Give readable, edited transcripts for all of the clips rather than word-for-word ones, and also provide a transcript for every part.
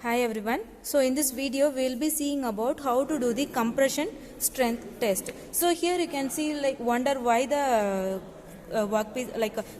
Hi everyone. So in this video we will be seeing about how to do the compression strength test. So here you can see wonder why the workpiece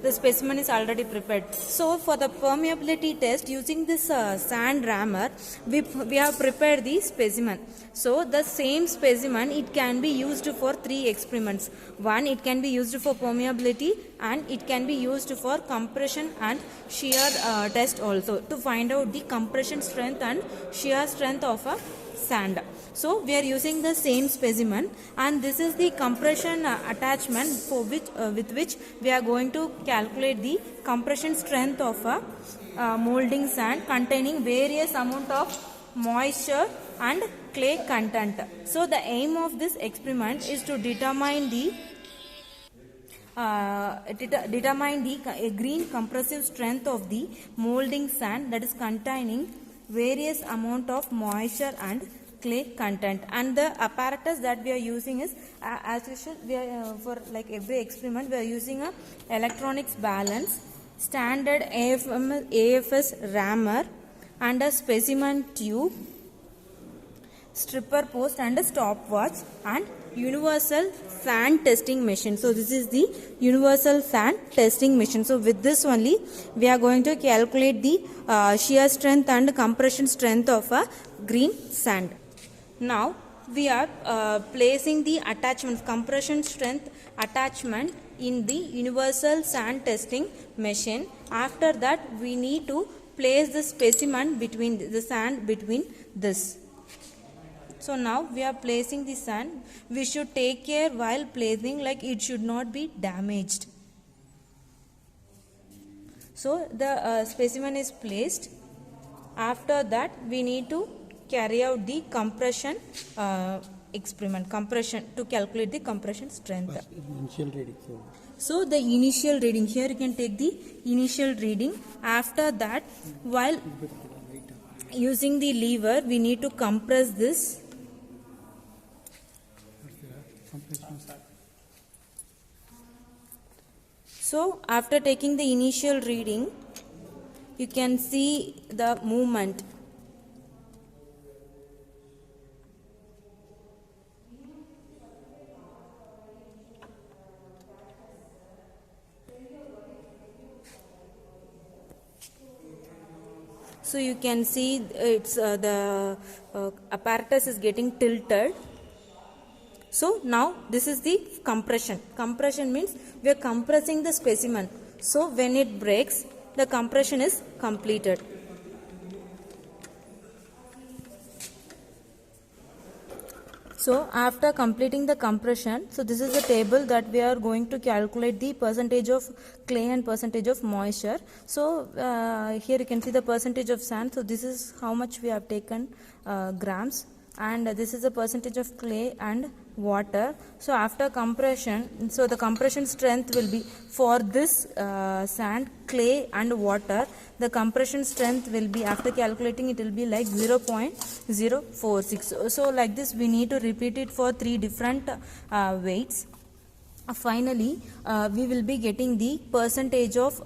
the specimen is already prepared. So for the permeability test using this sand rammer we have prepared the specimen. So the same specimen it can be used for three experiments. One, it can be used for permeability and it can be used for compression and shear test also to find out the compression strength and shear strength of a sand. So we are using the same specimen and this is the compression attachment for which with which we are going to calculate the compression strength of a molding sand containing various amount of moisture and clay content. So the aim of this experiment is to determine the green compressive strength of the molding sand that is containing various amount of moisture and clay content. And the apparatus that we are using is as usual we are for like every experiment we are using a electronics balance, standard AFS rammer and a specimen tube, stripper post and a stopwatch and universal sand testing machine. So this is the universal sand testing machine. So with this only we are going to calculate the shear strength and compression strength of a green sand. Now we are placing the attachment compression strength attachment in the universal sand testing machine. After that we need to place the specimen between the sand between this. So now we are placing the sand. We should take care while placing, like it should not be damaged. So the specimen is placed. After that we need to carry out the compression experiment, compression to calculate the compression strength. Initial reading. So the initial reading, here you can take the initial reading. After that, while using the lever we need to compress this. So after taking the initial reading you can see the movement. So you can see it's the apparatus is getting tilted. So now this is the compression. Compression means we are compressing the specimen. So when it breaks, the compression is completed. So after completing the compression, so this is a table that we are going to calculate the percentage of clay and percentage of moisture. So here you can see the percentage of sand. So this is how much we have taken grams, and this is the percentage of clay and water. So after compression, so the compression strength will be for this sand, clay and water, the compression strength will be, after calculating, it will be like 0.046. So like this we need to repeat it for three different weights. Finally we will be getting the percentage of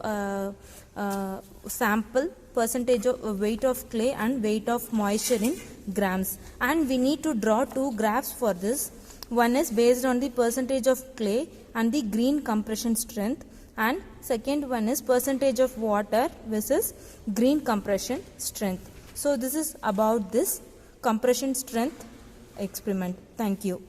sample, percentage of weight of clay and weight of moisture in grams, and we need to draw two graphs for this. One is based on the percentage of clay and the green compression strength, and second one is percentage of water versus green compression strength. So this is about this compression strength experiment. Thank you.